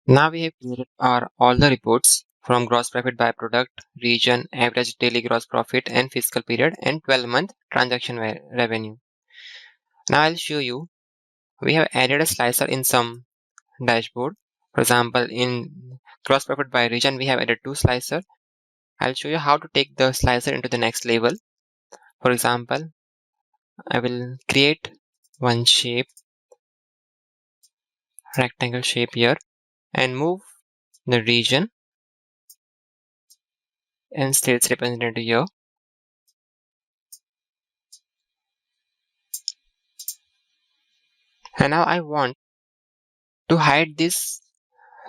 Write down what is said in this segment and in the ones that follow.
Now we have created our all the reports from gross profit by product, region, average daily gross profit and fiscal period and 12-month transaction revenue. Now I'll show you. We have added a slicer in some dashboard. For example, in gross profit by region, we have added two slicer. I'll show you how to take the slicer into the next level. For example, I will create one shape, rectangle shape here, and move the region and sales representative here. And now I want to hide this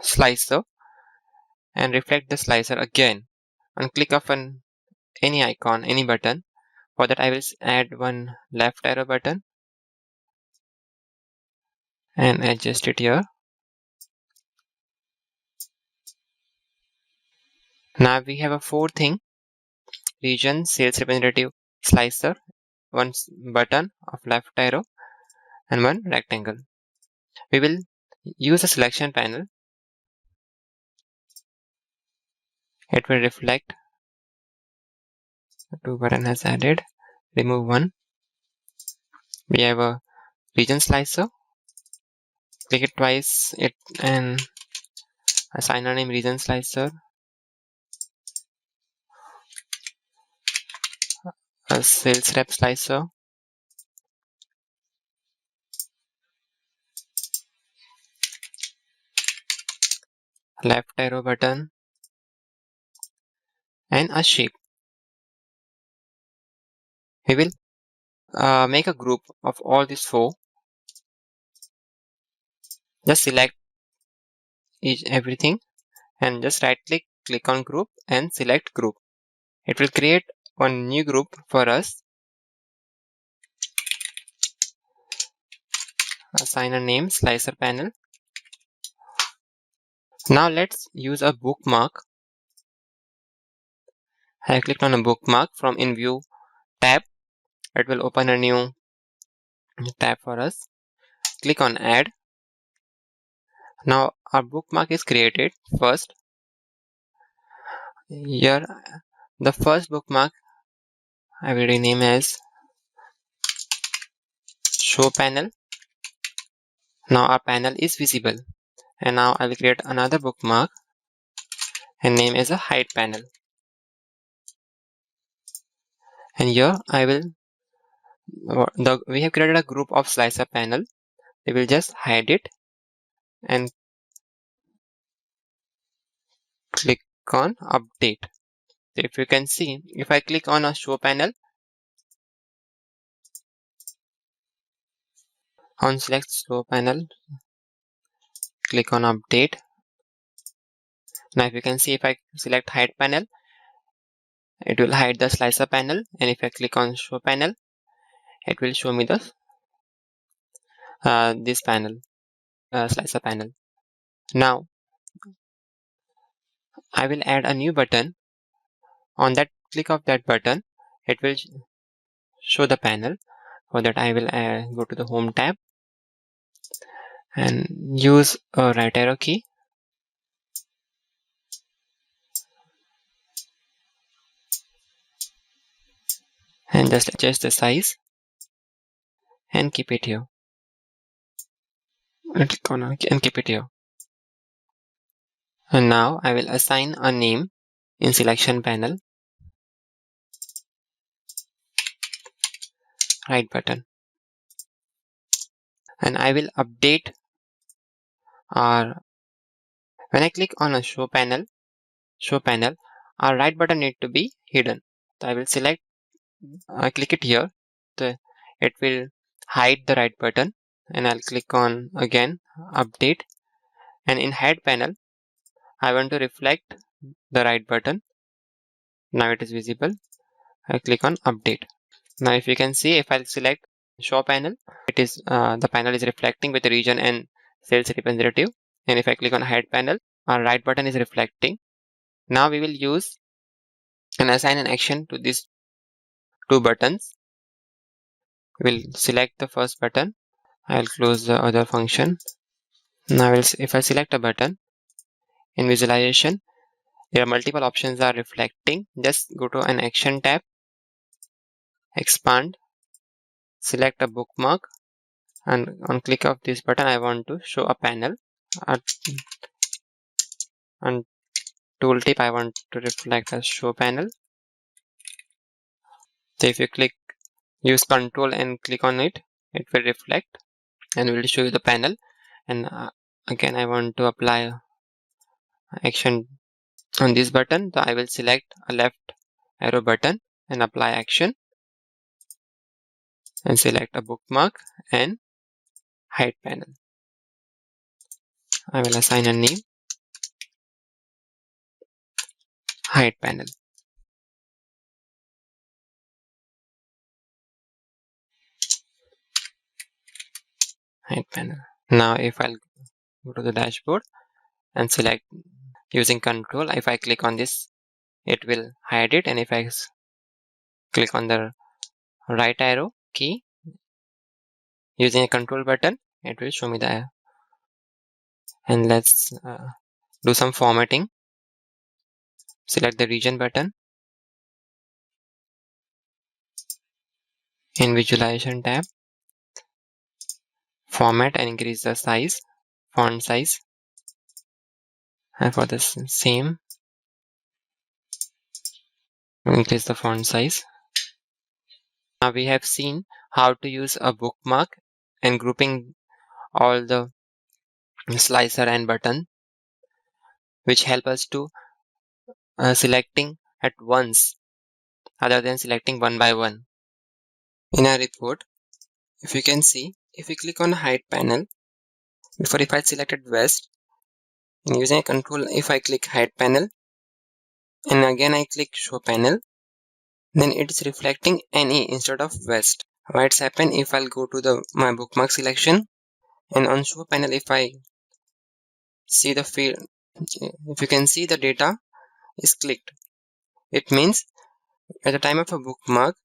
slicer and reflect the slicer again and click of any icon, any button. For that I will add one left arrow button and adjust it here. Now we have a fourth thing: region, sales representative, slicer, one button of left arrow and one rectangle. We will use a selection panel. It will reflect. Two button has added. Remove one. We have a region slicer. Click it twice and assign a name region slicer. A sales rep slicer. Left arrow button and a shape. We will make a group of all these four. Just select everything and just right click on group and select group. It will create one new group for us. Assign a name slicer panel. Now let's use a bookmark. I clicked on a bookmark from in view tab. It will open a new tab for us. Click on add. Now our bookmark is created. First, here the first bookmark I will rename as show panel. Now our panel is visible. And now I will create another bookmark and name as a hide panel. And here we have created a group of slicer panel. We will just hide it and click on update. So if you can see, if I click on a show panel, on select show panel, click on update. Now if you can see, if I select hide panel, it will hide the slicer panel, and if I click on show panel, it will show me the this panel, slicer panel. Now I will add a new button. On that click of that button, it will show the panel. For that I will go to the home tab and use a right arrow key and just adjust the size and keep it here. And click on and keep it here. And now I will assign a name in selection panel. Right button. And I will update our, when I click on a show panel, our right button need to be hidden. So I will select, I click it here. So it will hide the right button and I'll click on again update, and in hide panel I want to reflect the right button. Now it is visible. I click on update. Now if you can see, if I select show panel, it is the panel is reflecting with the region and sales representative, and if I click on hide panel, our right button is reflecting. Now we will use and assign an action to these two buttons. We'll select the first button. I'll close the other function. Now if I select a button, In visualization, there are multiple options are reflecting. Just go to an action tab, expand, select a bookmark, and on click of this button I want to show a panel. Uh, on tooltip I want to reflect a show panel. So if you use control and click on it, it will reflect and will show you the panel. And again I want to apply action on this button. So I will select a left arrow button and apply action and select a bookmark and hide panel. I will assign a name, hide panel. Hide panel. Now if I'll go to the dashboard and select using control, if I click on this, it will hide it. And if I click on the right arrow key using a control button, it will show me the. And let's do some formatting. Select the region button. In visualization tab, format and increase the size, font size. And for the same, increase the font size. Now we have seen how to use a bookmark and grouping all the slicer and button, which help us to selecting at once other than selecting one by one. In our report, if you can see, if we click on hide panel, before if I selected west, and using a control, if I click hide panel, and again I click show panel, then it is reflecting NE instead of west. Why it's happened? If I'll go to my bookmark selection, and on show panel, if I see the field, if you can see the data is clicked. It means at the time of a bookmark,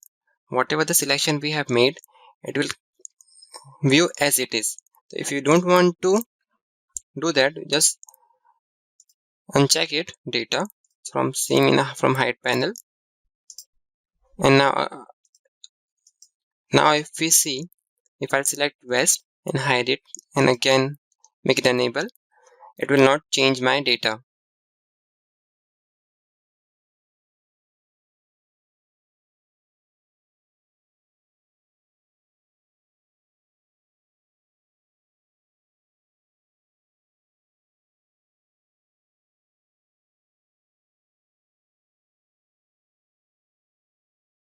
whatever the selection we have made, it will view as it is. So if you don't want to do that, just uncheck it data from from hide panel. And now if we see, if I select west and hide it and again make it enable, it will not change my data.